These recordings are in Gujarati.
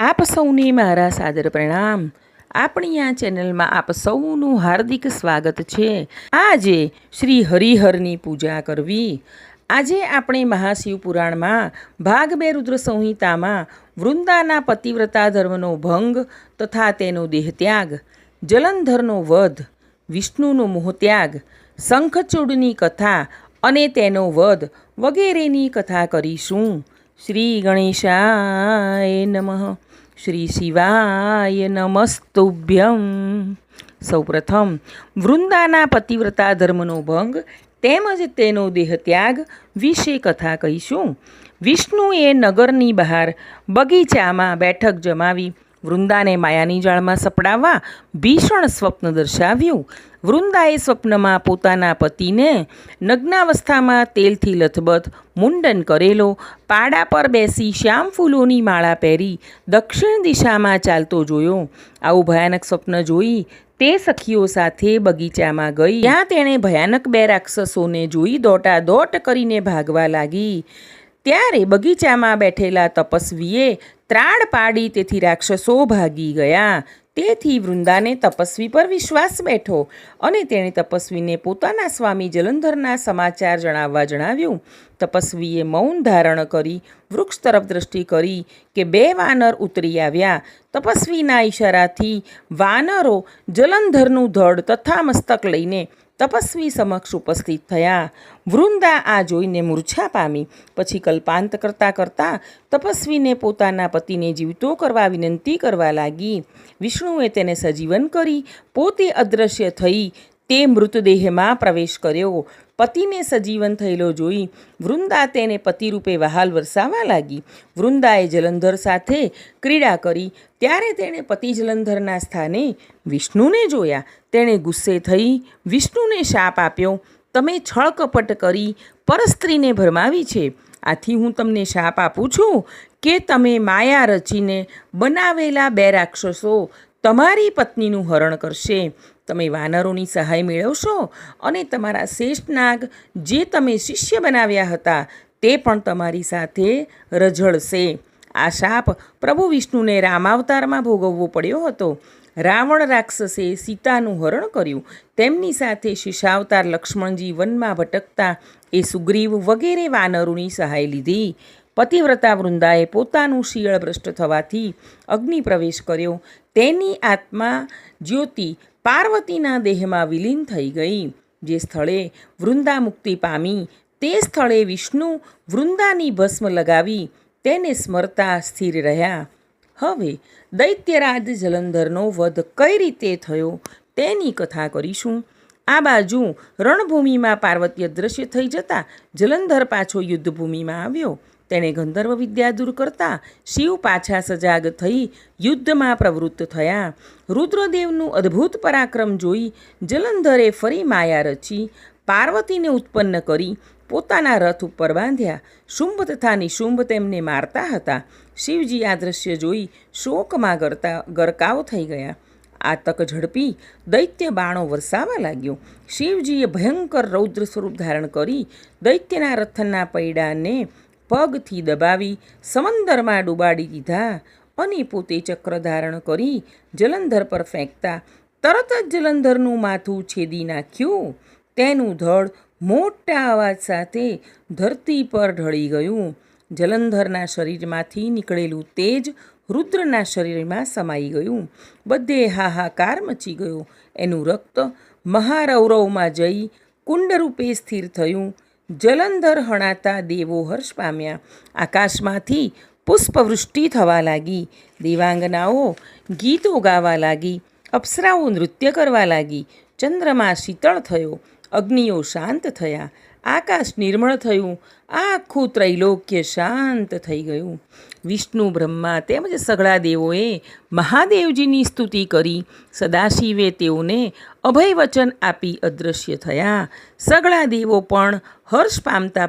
આપ સૌને મારા સાદર પ્રણામ. આપણી આ ચેનલમાં આપ સૌનું હાર્દિક સ્વાગત છે. આજે શ્રી હરિહરની પૂજા કરવી. આજે આપણે મહાશિવ પુરાણમાં ભાગ 2 રુદ્ર સંહિતામાં વૃંદાના પતિવ્રતા ધર્મનો ભંગ તથા તેનો દેહત્યાગ, જલંધરનો વધ, વિષ્ણુનો મોહત્યાગ, શંખચૂડની કથા અને તેનો વધ વગેરેની કથા કરીશું. શ્રી ગણેશાય નમઃ. શ્રી શિવાય નમસ્તુભ્યમ. સૌપ્રથમ વૃંદાના પતિવ્રતા ધર્મનો ભંગ તેમજ તેનો દેહત્યાગ વિશે કથા કહીશું. વિષ્ણુએ નગરની બહાર બગીચામાં બેઠક જમાવી વૃંદાને માયાની જાળમાં સપડાવવા ભીષણ સ્વપ્ન દર્શાવ્યું. વૃંદાએ સ્વપ્નમાં પોતાના પતિને નગ્નાવસ્થામાં તેલથી લથબથ, મુંડન કરેલો, પાડા પર બેસી શ્યામ ફૂલોની માળા પહેરી દક્ષિણ દિશામાં ચાલતો જોયો. આવું ભયાનક સ્વપ્ન જોઈ તે સખીઓ સાથે બગીચામાં ગઈ. ત્યાં તેણે ભયાનક 2 રાક્ષસોને જોઈ દોટાદોટ કરીને ભાગવા લાગી. ત્યારે બગીચામાં બેઠેલા તપસ્વીએ ત્રાડ પાડી તેથી રાક્ષસો ભાગી ગયા. તેથી વૃંદાને તપસ્વી પર વિશ્વાસ બેઠો અને તેણે તપસ્વીને પોતાના સ્વામી જલંધરના સમાચાર જણાવવા જણાવ્યું. તપસ્વીએ મૌન ધારણ કરી વૃક્ષ તરફ દ્રષ્ટિ કરી કે 2 વાનર ઉતરી આવ્યા. તપસ્વીના ઈશારાથી વાનરો જલંધરનું ધડ તથા મસ્તક લઈને તપસ્વી સમક્ષ ઉપસ્થિત થયા. વૃંદા આ જોઈને મૂર્છા પામી. પછી કલ્પાંત કરતાં તપસ્વીને પોતાના પતિને જીવતો કરવા વિનંતી કરવા લાગી. વિષ્ણુએ તેને સજીવન કરી પોતે અદૃશ્ય થઈ તે મૃતદેહમાં પ્રવેશ કર્યો. પતિને સજીવન થયેલો જોઈ વૃંદા તેને પતિરૂપે વહાલ વરસાવવા લાગી. વૃંદાએ જલંધર સાથે ક્રીડા કરી ત્યારે તેણે પતિ જલંધરના સ્થાને વિષ્ણુને જોયા. તેણે ગુસ્સે થઈ વિષ્ણુને શાપ આપ્યો, તમે છળકપટ કરી પરસ્ત્રીને ભરમાવી છે. આથી હું તમને શાપ આપું છું કે તમે માયા રચીને બનાવેલા 2 રાક્ષસો તમારી પત્નીનું હરણ કરશે. તમે વાનરોની સહાય મેળવશો અને તમારા શ્રેષ્ઠ નાગ જે તમે શિષ્ય બનાવ્યા હતા તે પણ તમારી સાથે રઝળશે. આ શાપ પ્રભુ વિષ્ણુને રામાવતારમાં ભોગવવો પડ્યો હતો. રાવણ રાક્ષસે સીતાનું હરણ કર્યું. તેમની સાથે શિશાવતાર લક્ષ્મણજી વનમાં ભટકતા એ સુગ્રીવ વગેરે વાનરોની સહાય લીધી. પતિવ્રતા વૃંદાએ પોતાનું શિયળ ભ્રષ્ટ થવાથી અગ્નિ પ્રવેશ કર્યો. તેની આત્મા જ્યોતિ પાર્વતીના દેહમાં વિલીન થઈ ગઈ. જે સ્થળે વૃંદા મુક્તિ પામી તે સ્થળે વિષ્ણુ વૃંદાની ભસ્મ લગાવી તેને સ્મરતા સ્થિર રહ્યા. હવે દૈત્યરાજ જલંધરનો વધ કઈ રીતે થયો તેની કથા કરીશું. આ બાજુ રણભૂમિમાં પાર્વતી અદૃશ્ય થઈ જતાં જલંધર પાછો યુદ્ધભૂમિમાં આવ્યો. તેણે ગંધર્વ વિદ્યા દૂર કરતાં શિવ પાછા સજાગ થઈ યુદ્ધમાં પ્રવૃત્ત થયા. રુદ્રદેવનું અદ્ભુત પરાક્રમ જોઈ જલંધરે ફરી માયા રચી પાર્વતીને ઉત્પન્ન કરી પોતાના રથ ઉપર બાંધ્યા. શુંભ તથા નિશુંભ તેમને મારતા હતા. શિવજી આ દ્રશ્ય જોઈ શોકમાં ગરકાવ થઈ ગયા. આ તક ઝડપી દૈત્ય બાણો વરસાવા લાગ્યો. શિવજીએ ભયંકર રૌદ્ર સ્વરૂપ ધારણ કરી દૈત્યના રથના પૈડાને પગથી દબાવી સમંદરમાં ડૂબાડી દીધા અને પોતે ચક્ર ધારણ કરી જલંધર પર ફેંકતા તરત જ જલંધરનું માથું છેદી નાખ્યું. તેનું ધડ મોટા અવાજ સાથે ધરતી પર ઢળી ગયું. જલંધરના શરીરમાંથી નીકળેલું તેજ રુદ્રના શરીરમાં સમાઈ ગયું. બધે હાહાકાર મચી ગયો. એનું રક્ત મહારૌરવમાં જઈ કુંડરૂપે સ્થિર થયું. જલંધર હણાતા દેવો હર્ષ પામ્યા. આકાશમાંથી પુષ્પવૃષ્ટિ થવા લાગી. દેવાંગનાઓ ગીતો ગાવા લાગી. અપ્સરાઓ નૃત્ય કરવા લાગી. ચંદ્રમા શીતળ થયો. અગ્નિઓ શાંત થયા. આકાશ નિર્મળ થયું. આખું ત્રૈલોક્ય શાંત થઈ ગયું. વિષ્ણુ, બ્રહ્મા તેમજ સઘળા દેવોએ મહાદેવજીની સ્તુતિ કરી. સદાશિવે તેઓને અભય વચન આપી અદૃશ્ય થયા. સઘળા દેવો પણ હર્ષ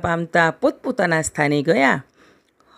પામતા પોતપોતાના સ્થાને ગયા.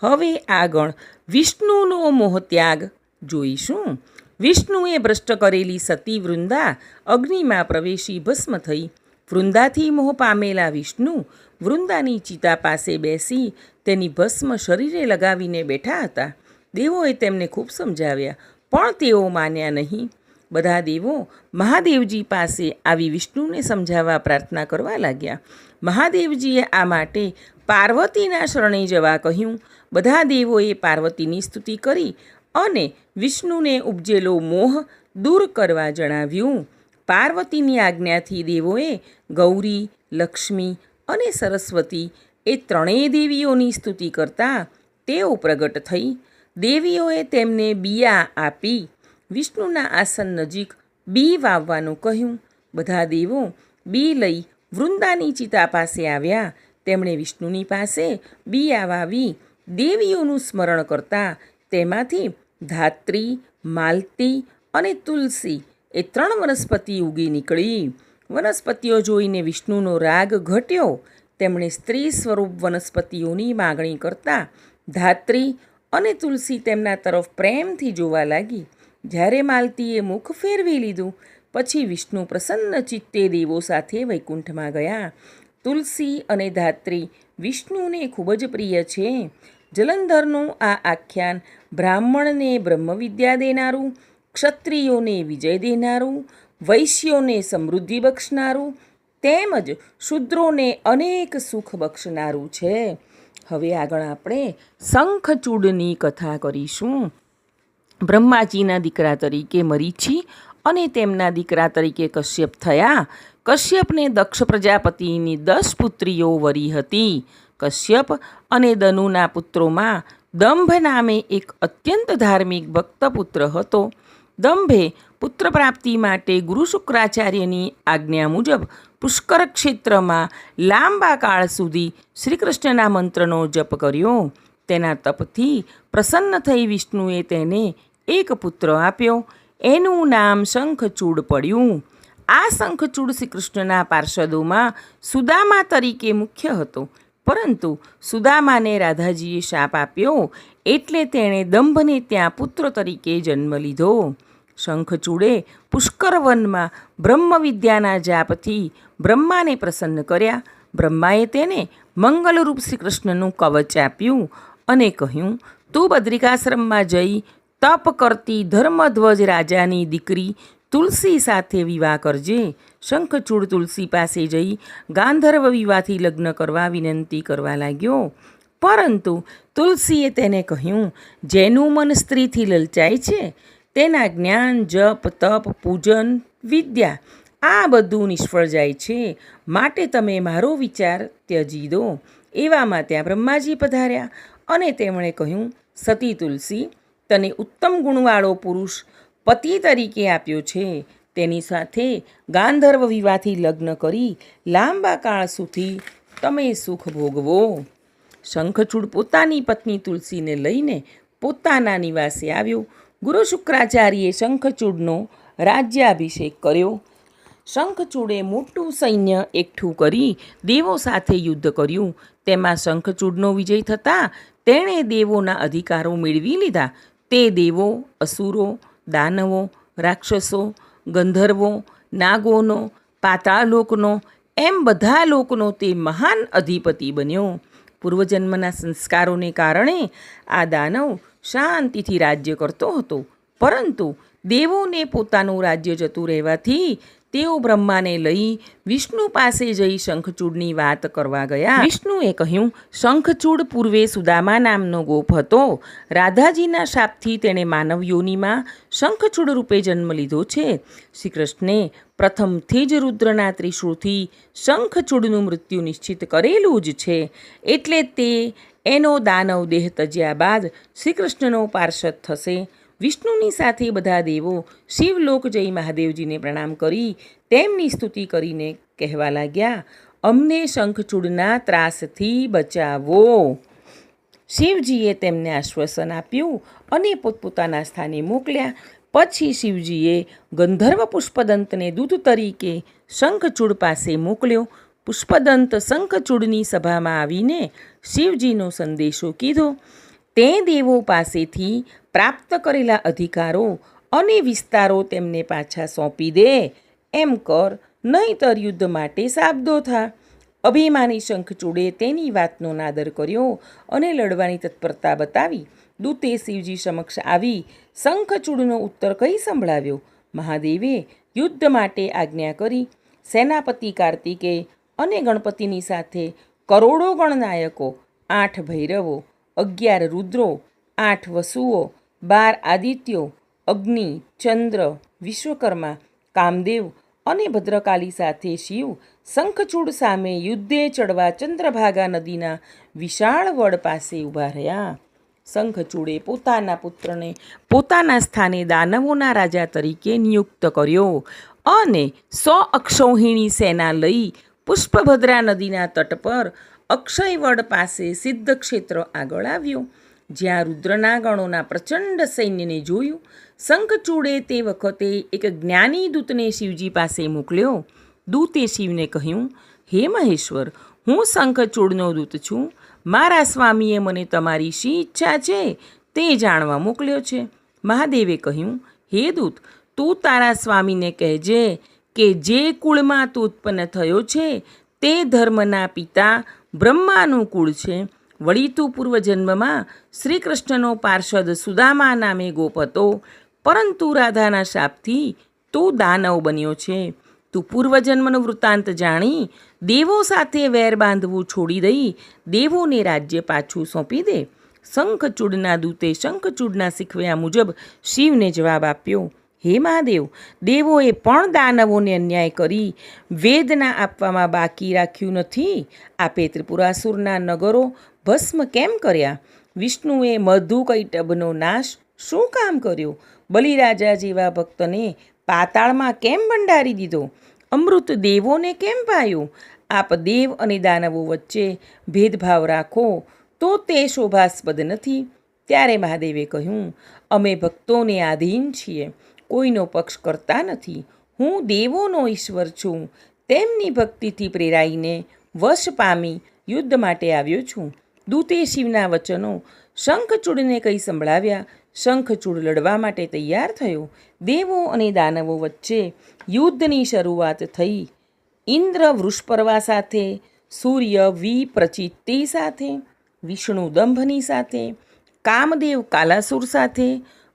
હવે આગળ વિષ્ણુનો મોહત્યાગ જોઈશું. વિષ્ણુએ ભ્રષ્ટ કરેલી સતી વૃંદા અગ્નિમાં પ્રવેશી ભસ્મ થઈ. વૃંદાથી મોહ પામેલા વિષ્ણુ વૃંદાની ચિતા પાસે બેસી તેની ભસ્મ શરીરે લગાવીને બેઠા હતા. દેવોએ તેમને ખૂબ સમજાવ્યા, પણ તેઓ માન્યા નહીં. બધા દેવો મહાદેવજી પાસે આવી વિષ્ણુને સમજાવવા પ્રાર્થના કરવા લાગ્યા. મહાદેવજીએ આ માટે પાર્વતીના શરણે જવા કહ્યું. બધા દેવોએ પાર્વતીની સ્તુતિ કરી અને વિષ્ણુને ઉપજેલો મોહ દૂર કરવા જણાવ્યું. પાર્વતીની આજ્ઞાથી દેવોએ ગૌરી, લક્ષ્મી અને સરસ્વતી એ ત્રણેય દેવીઓની સ્તુતિ કરતા તેઓ પ્રગટ થઈ. દેવીઓએ તેમને બિયા આપી વિષ્ણુના આસન નજીક બી વાવવાનું કહ્યું. બધા દેવો બી લઈ વૃંદાની ચિતા પાસે આવ્યા. તેમણે વિષ્ણુની પાસે બિયા વાવી દેવીઓનું સ્મરણ કરતા તેમાંથી ધાત્રી, માલતી અને તુલસી એ 3 વનસ્પતિ ઉગી નીકળી. વનસ્પતિઓ જોઈને વિષ્ણુનો રાગ ઘટ્યો. તેમણે સ્ત્રી સ્વરૂપ વનસ્પતિઓની માગણી કરતા ધાત્રી અને તુલસી તેમના તરફ પ્રેમથી જોવા લાગી. જ્યારે માલતીએ મુખ ફેરવી લીધું પછી વિષ્ણુ પ્રસન્ન ચિત્તે દેવો સાથે વૈકુંઠમાં ગયા. તુલસી અને ધાત્રી વિષ્ણુને ખૂબ જ પ્રિય છે. જલંધરનું આ આખ્યાન બ્રાહ્મણને બ્રહ્મવિદ્યા દેનારું, ક્ષત્રિયોને વિજય દેનારું, વૈશ્યોને સમૃદ્ધિ બક્ષનારું તેમજ શૂદ્રોને અનેક સુખ બક્ષનારું છે. હવે આગળ આપણે શંખચૂડની કથા કરીશું. બ્રહ્માજીના દીકરા તરીકે મરીચી અને તેમના દીકરા તરીકે કશ્યપ થયા. કશ્યપને દક્ષ પ્રજાપતિની 10 પુત્રીઓ વરી હતી. કશ્યપ અને દનુના પુત્રોમાં દંભ નામે એક અત્યંત ધાર્મિક ભક્ત પુત્ર હતો. દંભે પુત્ર પ્રાપ્તિ માટે ગુરુ શુક્રાચાર્યની આજ્ઞા મુજબ પુષ્કર ક્ષેત્રમાં લાંબા કાળ સુધી શ્રીકૃષ્ણના મંત્રનો જપ કર્યો. તેના તપથી પ્રસન્ન થઈ વિષ્ણુએ તેને એક પુત્ર આપ્યો. એનું નામ શંખચૂડ પડ્યું. આ શંખચૂડ શ્રીકૃષ્ણના પાર્ષદોમાં સુદામા તરીકે મુખ્ય હતો. પરંતુ સુદામાને રાધાજીએ શાપ આપ્યો એટલે તેણે દંભને ત્યાં પુત્ર તરીકે જન્મ લીધો. શંખચૂડે પુષ્કર વનમાં બ્રહ્મવિદ્યાના જાપથી બ્રહ્માને પ્રસન્ન કર્યા. બ્રહ્માએ તેને મંગલરૂપ શ્રીકૃષ્ણનું કવચ આપ્યું અને કહ્યું, તું બદ્રિકાશ્રમમાં જઈ તપ કરતી ધર્મધ્વજ રાજાની દીકરી તુલસી સાથે વિવાહ કરજે. શંખચૂડ તુલસી પાસે જઈ ગાંધર્વ વિવાહથી લગ્ન કરવા વિનંતી કરવા લાગ્યો. પરંતુ તુલસીએ તેને કહ્યું, જેનું મન સ્ત્રીથી લલચાય છે તેના જ્ઞાન, જપ, તપ, પૂજન, વિદ્યા આ બધું નિષ્ફળ જાય છે. માટે તમે મારો વિચાર ત્યજી દો. એવામાં ત્યાં બ્રહ્માજી પધાર્યા અને તેમણે કહ્યું, સતી તુલસી, તને ઉત્તમ ગુણવાળો પુરુષ પતિ તરીકે આપ્યો છે. તેની સાથે ગાંધર્વ વિવાહથી લગ્ન કરી લાંબા કાળ સુધી તમે સુખ ભોગવો. શંખચૂડ પોતાની પત્ની તુલસીને લઈને પોતાના નિવાસે આવ્યો. ગુરુ શુક્રાચાર્યે શંખચૂડનો રાજ્યાભિષેક કર્યો. શંખચૂડે મોટું સૈન્ય એકઠું કરી દેવો સાથે યુદ્ધ કર્યું. તેમાં શંખચૂડનો વિજય થતાં તેણે દેવોના અધિકારો મેળવી લીધા. તે દેવો, અસુરો, દાનવો, રાક્ષસો, ગંધર્વો, નાગોનો, પાતાળલોકનો એમ બધા લોકનો તે મહાન અધિપતિ બન્યો. પૂર્વજન્મના સંસ્કારોને કારણે આ દાનવ શાંતિથી રાજ્ય કરતો હતો. પરંતુ દેવોને પોતાનું રાજ્ય જતું રહેવાથી તેઓ બ્રહ્માને લઈ વિષ્ણુ પાસે જઈ શંખચૂડની વાત કરવા ગયા. વિષ્ણુએ કહ્યું, શંખચૂડ પૂર્વે સુદામા નામનો ગોપ હતો. રાધાજીના શાપથી તેણે માનવ યોનિમાં શંખચૂડ રૂપે જન્મ લીધો છે. શ્રી કૃષ્ણે પ્રથમથી જ રુદ્રના ત્રિશૂળથી શંખચૂડનું મૃત્યુ નિશ્ચિત કરેલું જ છે. એટલે તે એનો દાનવ દેહ તજ્યા બાદ શ્રીકૃષ્ણનો પાર્ષદ થશે. વિષ્ણુની સાથે બધા દેવો શિવલોક જઈ મહાદેવજીને પ્રણામ કરી તેમની સ્તુતિ કરીને કહેવા લાગ્યા, અમને શંખચૂડના ત્રાસથી બચાવો. શિવજીએ તેમને આશ્વાસન આપ્યું અને પોતપોતાના સ્થાને મોકલ્યા. પછી શિવજીએ ગંધર્વ પુષ્પદંતને દૂત તરીકે શંખચૂડ પાસે મોકલ્યો. પુષ્પદંત શંખચૂડની સભામાં આવીને શિવજીનો સંદેશો કીધો. તે દેવો પાસેથી પ્રાપ્ત કરેલા અધિકારો અને વિસ્તારો તેમને પાછા સોંપી દે એમ કર, નહીંતર યુદ્ધ માટે સાબદો થા. અભિમાની શંખચૂડે તેની વાતનો નાદર કર્યો અને લડવાની તત્પરતા બતાવી દૂતે શિવજી સમક્ષ આવી શંખચૂડનો ઉત્તર કહી સંભળાવ્યો. મહાદેવે યુદ્ધ માટે આજ્ઞા કરી. સેનાપતિ કાર્તિકેય અને ગણપતિની સાથે કરોડો ગણનાયકો, 8 ભૈરવો, 11 રુદ્રો, 8 વસુઓ, 12 આદિત્યો, અગ્નિ, ચંદ્ર, વિશ્વકર્મા, કામદેવ અને ભદ્રકાલી સાથે શિવ શંખચૂડ સામે યુદ્ધે ચડવા ચંદ્રભાગા નદીના વિશાળ વડ પાસે ઊભા રહ્યા. શંખચૂડે પોતાના પુત્રને પોતાના સ્થાને દાનવોના રાજા તરીકે નિયુક્ત કર્યો અને 100 અક્ષૌહિણી સેના લઈ પુષ્પભદ્રા નદીના તટ પર અક્ષયવડ પાસે સિદ્ધ ક્ષેત્ર આગળ આવ્યો. જ્યાં રુદ્રના ગણોના પ્રચંડ સૈન્યને જોયું, શંખચૂડે તે વખતે એક જ્ઞાની દૂતને શિવજી પાસે મોકલ્યો. દૂતે શિવને કહ્યું, હે મહેશ્વર, હું શંખચૂડનો દૂત છું. મારા સ્વામીએ મને તમારી શી ઈચ્છા છે તે જાણવા મોકલ્યો છે. મહાદેવે કહ્યું, હે દૂત, તું તારા સ્વામીને કહેજે કે જે કુળમાં તું ઉત્પન્ન થયો છે તે ધર્મના પિતા બ્રહ્માનું કુળ છે. વળી તું પૂર્વજન્મમાં શ્રી કૃષ્ણનો પાર્ષદ સુદામા નામે ગોપ હતો, પરંતુ રાધાના શાપથી તું દાનવ બન્યો છે. તું પૂર્વજન્મનો વૃત્તાંત જાણી દેવો સાથે વેર બાંધવું છોડી દઈ દેવોને રાજ્ય પાછું સોંપી દે. શંખચૂડના દૂતે શંખચૂડના શીખવ્યા મુજબ શિવને જવાબ આપ્યો, હે મહાદેવ, દેવોએ પણ દાનવોને અન્યાય કરી વેદના આપવામાં બાકી રાખ્યું નથી. આપે ત્રિપુરાસુરના નગરો ભસ્મ કેમ કર્યા? વિષ્ણુએ મધુકૈટભનો નાશ શું કામ કર્યો? બલિરાજા જેવા ભક્તને પાતાળમાં કેમ ભંડારી દીધો? અમૃત દેવોને કેમ પાયું? આપ દેવ અને દાનવો વચ્ચે ભેદભાવ રાખો તો તે શોભાસ્પદ નથી. ત્યારે મહાદેવે કહ્યું, અમે ભક્તોને આધીન છીએ, કોઈનો પક્ષ કરતા નથી. હું દેવોનો ઈશ્વર છું. તેમની ભક્તિથી પ્રેરાઈને વશ પામી યુદ્ધ માટે આવ્યો છું. દૂતે શિવના વચનો શંખચૂડને કહી સંભળાવ્યા. શંખચૂડ લડવા માટે તૈયાર થયો. દેવો અને દાનવો વચ્ચે યુદ્ધની શરૂઆત થઈ. ઇન્દ્ર વૃષપર્વા સાથે, સૂર્ય વિપ્રચિત્તિ સાથે, વિષ્ણુ દંભની સાથે, કામદેવ કાલાસુર સાથે,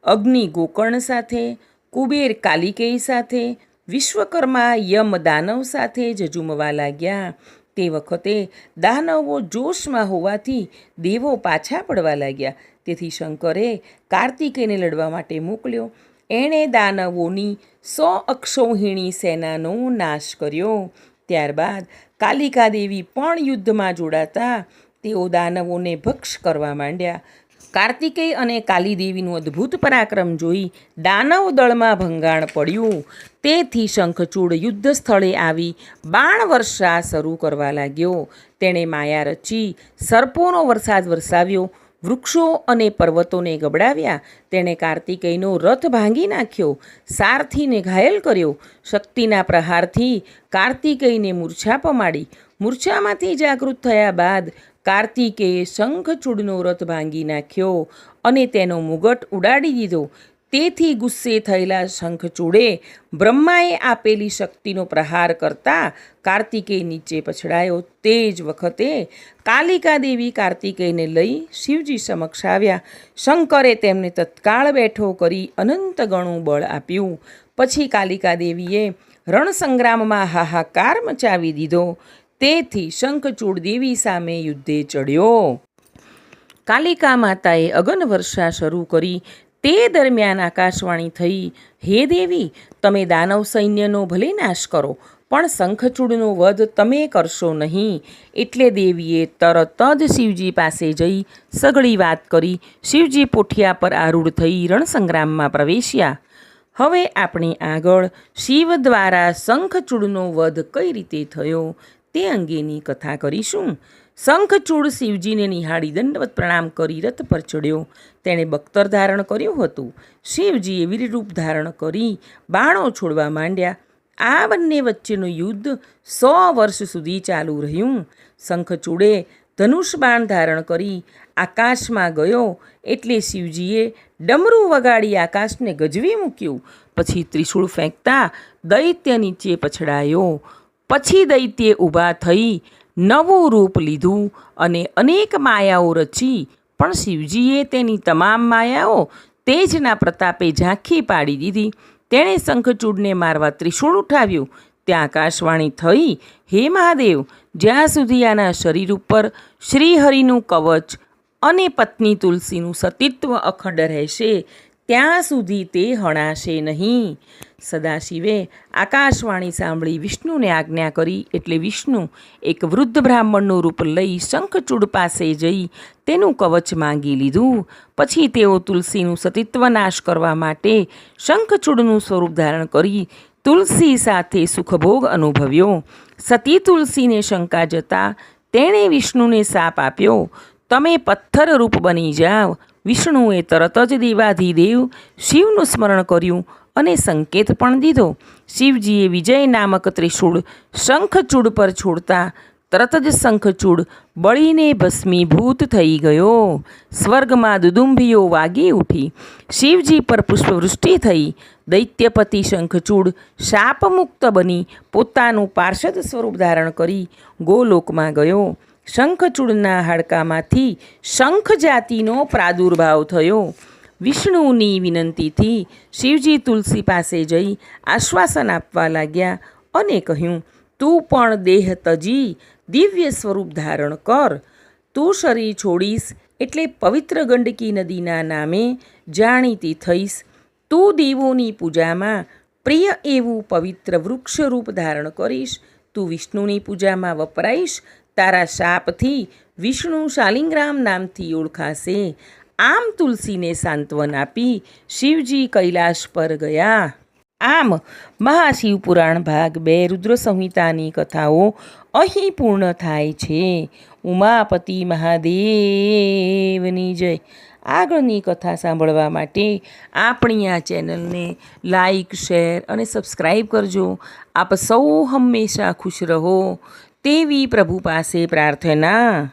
અગ્નિ ગોકર્ણ સાથે, કુબેર કાલિકેય સાથે, વિશ્વકર્મા યમ દાનવ સાથે ઝઝૂમવા લાગ્યા. તે વખતે દાનવો જોશમાં હોવાથી દેવો પાછા પડવા લાગ્યા. તેથી શંકરે કાર્તિકેયને લડવા માટે મોકલ્યો. એણે દાનવોની 100 અક્ષૌહિણી સેનાનો નાશ કર્યો. ત્યારબાદ કાલિકા દેવી પણ યુદ્ધમાં જોડાતા તેઓ દાનવોને ભક્ષ કરવા માંડ્યા. કાર્તિકેય અને કાલીદેવીનું અદ્ભુત પરાક્રમ જોઈ દાનવ દળમાં ભંગાણ પડ્યું. તેથી શંખચૂડ યુદ્ધ સ્થળે આવી બાણ વર્ષા શરૂ કરવા લાગ્યો. તેણે માયા રચી સર્પોનો વરસાદ વરસાવ્યો, વૃક્ષો અને પર્વતોને ગબડાવ્યા. તેણે કાર્તિકેયનો રથ ભાંગી નાખ્યો, સારથીને ઘાયલ કર્યો. શક્તિના પ્રહારથી કાર્તિકેયને મૂર્છા પમાડી. મૂર્છામાંથી જાગૃત થયા બાદ કાર્તિકેયે શંખચૂડનો રથ ભાંગી નાખ્યો અને તેનો મુગટ ઉડાડી દીધો. તેથી ગુસ્સે થયેલા શંખચૂડે બ્રહ્માએ આપેલી શક્તિનો પ્રહાર કરતા કાર્તિકેય નીચે પછડાયો. તે જ વખતે કાલિકા દેવી કાર્તિકેયને લઈ શિવજી સમક્ષ આવ્યા. શંકરે તેમને તત્કાળ બેઠો કરી અનંત ગણું બળ આપ્યું. પછી કાલિકા દેવીએ રણસંગ્રામમાં હાહાકાર મચાવી દીધો. તેથી શંખચૂડ દેવી સામે યુદ્ધે ચડ્યો. કાલિકા માતાએ અગન વર્ષા શરૂ કરી. તે દરમિયાન આકાશવાણી થઈ, હે દેવી, તમે દાનવ સૈન્યનો ભલે નાશ કરો, પણ શંખચૂડનો વધ તમે કરશો નહીં. એટલે દેવીએ તરત જ શિવજી પાસે જઈ સઘળી વાત કરી. શિવજી પોઠિયા પર આરૂઢ થઈ રણસંગ્રામમાં પ્રવેશ્યા. હવે આપણે આગળ શિવ દ્વારા શંખચૂડનો વધ કઈ રીતે થયો તે અંગેની કથા કરીશું. શંખચૂડ શિવજીને નિહાળી દંડવત પ્રણામ કરી રથ પર ચડ્યો. તેણે બખ્તર ધારણ કર્યું હતું. શિવજીએ વીરરૂપ ધારણ કરી બાણો છોડવા માંડ્યા. આ બંને વચ્ચેનું યુદ્ધ 100 વર્ષ સુધી ચાલુ રહ્યું. શંખચૂડે ધનુષ બાણ ધારણ કરી આકાશમાં ગયો એટલે શિવજીએ ડમરું વગાડી આકાશને ગજવી મૂક્યું. પછી ત્રિશૂળ ફેંકતા દૈત્ય નીચે પછડાયો. પછી દૈત્યે ઊભા થઈ નવું રૂપ લીધું અને અનેક માયાઓ રચી પણ શિવજીએ તેની તમામ માયાઓ તેજના પ્રતાપે ઝાંખી પાડી દીધી. તેણે શંખચૂડને મારવા ત્રિશૂળ ઉઠાવ્યું. ત્યાં આકાશવાણી થઈ, હે મહાદેવ, જ્યાં સુધી આના શરીર ઉપર શ્રીહરિનું કવચ અને પત્ની તુલસીનું સતીત્વ અખંડ રહેશે ત્યાં સુધી તે હણાશે નહીં. સદાશિવે આકાશવાણી સાંભળી વિષ્ણુને આજ્ઞા કરી એટલે વિષ્ણુ એક વૃદ્ધ બ્રાહ્મણનું રૂપ લઈ શંખચૂડ પાસે જઈ તેનું કવચ માંગી લીધું. પછી તેઓ તુલસીનું સતીત્વ નાશ કરવા માટે શંખચૂડનું સ્વરૂપ ધારણ કરી તુલસી સાથે સુખભોગ અનુભવ્યો. સતી તુલસીને શંકા જતાં તેણે વિષ્ણુને શાપ આપ્યો, તમે પથ્થર રૂપ બની જાઓ. વિષ્ણુએ તરત જ દેવાધિદેવ શિવનું સ્મરણ કર્યું અને સંકેત પણ દીધો. શિવજીએ વિજય નામક ત્રિશૂળ શંખચૂડ પર છોડતા તરત જ શંખચૂડ બળીને ભસ્મીભૂત થઈ ગયો. સ્વર્ગમાં દુદુંભીઓ વાગી ઉઠી. શિવજી પર પુષ્પવૃષ્ટિ થઈ. દૈત્યપતિ શંખચૂડ શાપમુક્ત બની પોતાનું પાર્ષદ સ્વરૂપ ધારણ કરી ગોલોકમાં ગયો. શંખચૂડના હાડકામાંથી શંખ જાતિનો પ્રાદુર્ભાવ થયો. વિષ્ણુની વિનંતીથી શિવજી તુલસી પાસે જઈ આશ્વાસન આપવા લાગ્યા અને કહ્યું, તું પણ દેહ તજી દિવ્ય સ્વરૂપ ધારણ કર. તું શરીર છોડીશ એટલે પવિત્ર ગંડકી નદીના નામે જાણીતી થઈશ. તું દેવોની પૂજામાં પ્રિય એવું પવિત્ર વૃક્ષરૂપ ધારણ કરીશ. તું વિષ્ણુની પૂજામાં વપરાઈશ. તારા શાપથી વિષ્ણુ શાલિગ્રામ નામથી ઓળખાશે. આમ તુલસીને સાંત્વન આપી શિવજી કૈલાશ પર ગયા. આમ મહાશિવપુરાણ ભાગ 2 રુદ્ર સંહિતાની કથાઓ અહીં પૂર્ણ થાય છે. ઉમાપતિ મહાદેવની જય. આગળની કથા સાંભળવા માટે આપણી આ ચેનલને લાઈક, શેર અને સબસ્ક્રાઈબ કરજો. આપ સૌ હંમેશા ખુશ રહો તેવી પ્રભુ પાસે પ્રાર્થના.